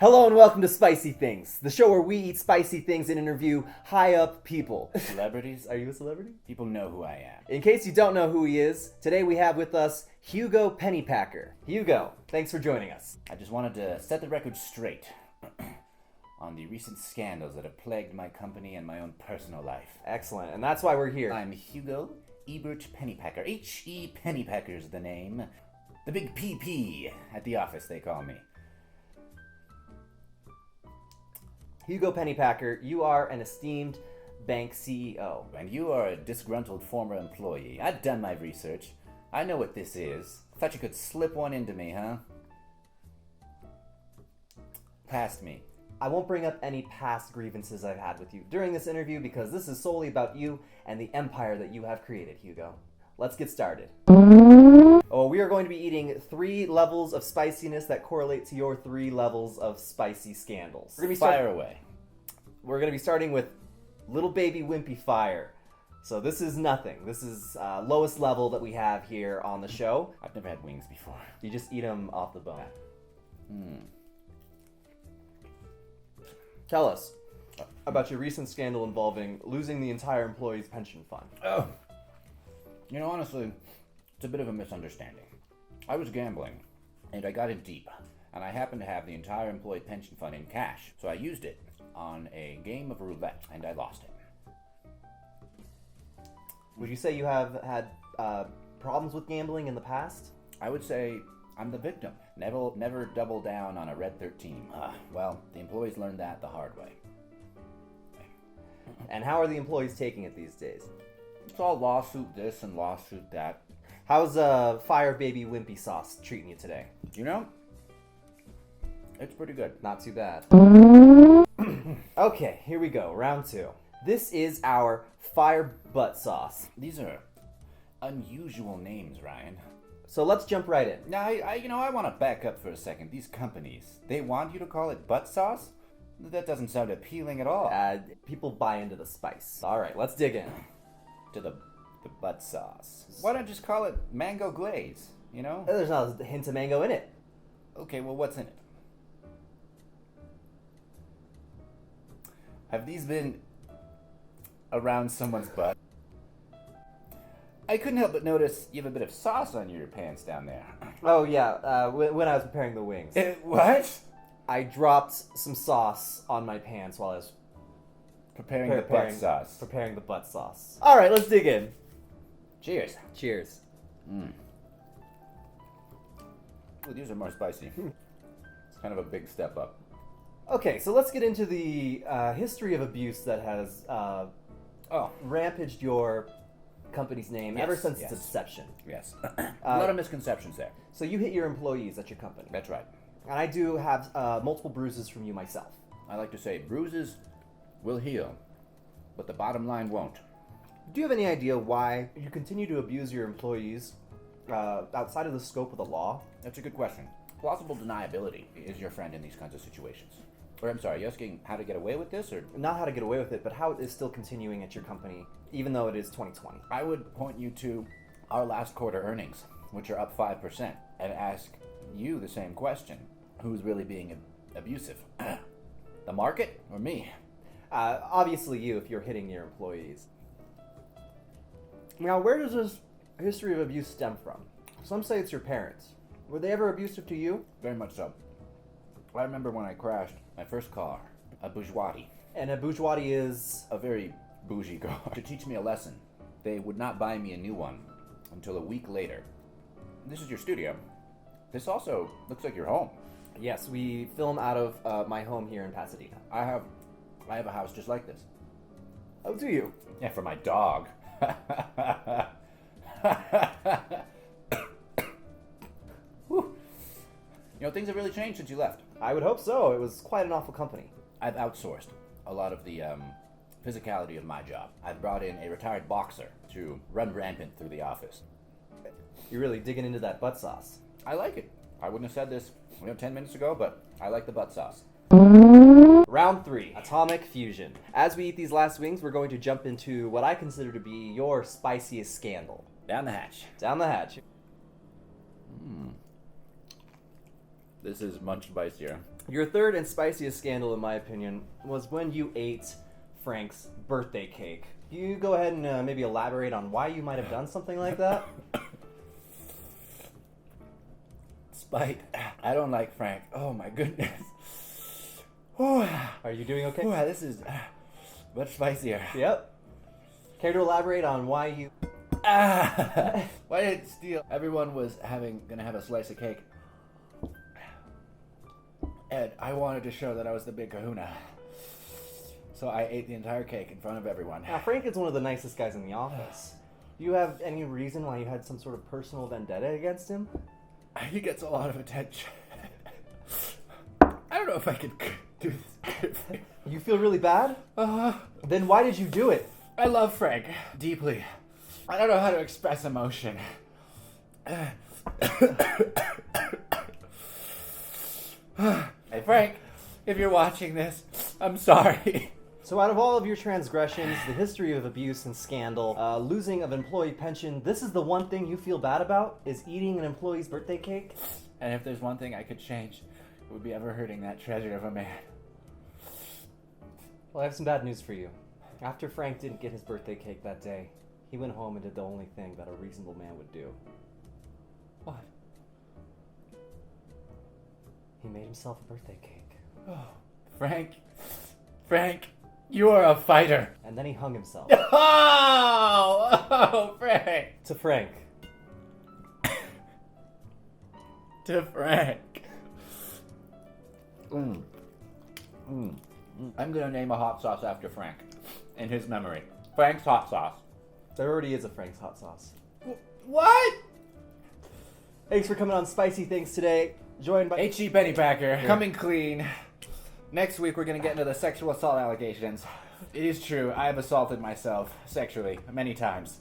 Hello and welcome to Spicy Things, the show where we eat spicy things and interview high-up people. Celebrities? Are you a celebrity? People know who I am. In case you don't know who he is, today we have with us Hugo Pennypacker. Hugo, thanks for joining us. I just wanted to set the record straight on the recent scandals that have plagued my company and my own personal life. Excellent, and that's why we're here. I'm Hugo Ebert Pennypacker. H.E. Pennypacker's the name. The big PP at the office, they call me. Hugo Pennypacker, you are an esteemed bank CEO. And you are a disgruntled former employee. I've done my research. I know what this is. Thought you could slip one into me, huh? Past me. I won't bring up any past grievances I've had with you during this interview because this is solely about you and the empire that you have created, Hugo. Let's get started. Oh, we are going to be eating 3 levels of spiciness that correlate to your 3 levels of spicy scandals. Fire away. We're going to be starting with little baby Wimpy Fire. So this is nothing. This is lowest level that we have here on the show. I've never had wings before. You just eat them off the bone. Tell us about your recent scandal involving losing the entire employee's pension fund. Oh. You know, honestly, it's a bit of a misunderstanding. I was gambling, and I got in deep, and I happened to have the entire employee pension fund in cash, so I used it on a game of roulette, and I lost it. Would you say you have had problems with gambling in the past? I would say I'm the victim. Never double down on a red 13. Well, the employees learned that the hard way. And how are the employees taking it these days? It's all lawsuit this and lawsuit that. How's Fire Baby Wimpy Sauce treating you today? You know, it's pretty good. Not too bad. Okay, here we go. Round 2. This is our Fire Butt Sauce. These are unusual names, Ryan. So let's jump right in. Now, I want to back up for a second. These companies, they want you to call it butt sauce? That doesn't sound appealing at all. People buy into the spice. All right, let's dig in. To the butt sauce. Why don't you just call it mango glaze, you know? There's not a hint of mango in it. Okay, well, what's in it? Have these been around someone's butt? I couldn't help but notice you have a bit of sauce on your pants down there. Oh, yeah, when I was preparing the wings. What? I dropped some sauce on my pants while I was Preparing the butt sauce. Preparing the butt sauce. All right, let's dig in. Cheers. Cheers. Ooh, these are more spicy. It's kind of a big step up. Okay, so let's get into the history of abuse that has rampaged your company's name ever since its inception. Yes. A lot of misconceptions there. So you hit your employees at your company. That's right. And I do have multiple bruises from you myself. I like to say bruises will heal, but the bottom line won't. Do you have any idea why you continue to abuse your employees outside of the scope of the law? That's a good question. Plausible deniability is your friend in these kinds of situations. Or I'm sorry, are you asking how to get away with this, or? Not how to get away with it, but how it is still continuing at your company, even though it is 2020. I would point you to our last quarter earnings, which are up 5%, and ask you the same question. Who's really being abusive? The market or me? Obviously you, if you're hitting your employees. Now, where does this history of abuse stem from? Some say it's your parents. Were they ever abusive to you? Very much so. I remember when I crashed my first car, a Bourgeoisie. And a Bourgeoisie is? A very bougie car. To teach me a lesson, they would not buy me a new one until a week later. This is your studio. This also looks like your home. Yes, we film out of my home here in Pasadena. I have a house just like this. Oh, do you? Yeah, for my dog. You know, things have really changed since you left. I would hope so. It was quite an awful company. I've outsourced a lot of the physicality of my job. I've brought in a retired boxer to run rampant through the office. You're really digging into that butt sauce. I like it. I wouldn't have said this 10 minutes ago, but I like the butt sauce. Round 3, Atomic Fusion. As we eat these last wings, we're going to jump into what I consider to be your spiciest scandal. Down the hatch. Down the hatch. This is much spicier. Your third and spiciest scandal, in my opinion, was when you ate Frank's birthday cake. Can you go ahead and maybe elaborate on why you might have done something like that? Spite. I don't like Frank. Oh my goodness. Whew. Are you doing okay? Whew, this is much spicier. Yep. Care to elaborate on why you... Why did it steal? Everyone was gonna have a slice of cake. And I wanted to show that I was the big kahuna. So I ate the entire cake in front of everyone. Now, Frank is one of the nicest guys in the office. Do you have any reason why you had some sort of personal vendetta against him? He gets a lot of attention. I don't know if I could do this. You feel really bad? Then why did you do it? I love Frank deeply. I don't know how to express emotion. Hey Frank, if you're watching this, I'm sorry. So out of all of your transgressions, the history of abuse and scandal, losing of employee pension, this is the one thing you feel bad about, is eating an employee's birthday cake? And if there's one thing I could change, it would be ever hurting that treasure of a man. Well, I have some bad news for you. After Frank didn't get his birthday cake that day, he went home and did the only thing that a reasonable man would do. What? He made himself a birthday cake. Oh, Frank, you are a fighter. And then he hung himself. Oh, Frank. To Frank. To Frank. I'm gonna name a hot sauce after Frank, in his memory. Frank's hot sauce. There already is a Frank's hot sauce. What? Thanks for coming on Spicy Things today. Joined by H.E. Pennypacker, coming clean. Next week we're gonna get into the sexual assault allegations. It is true, I have assaulted myself sexually many times.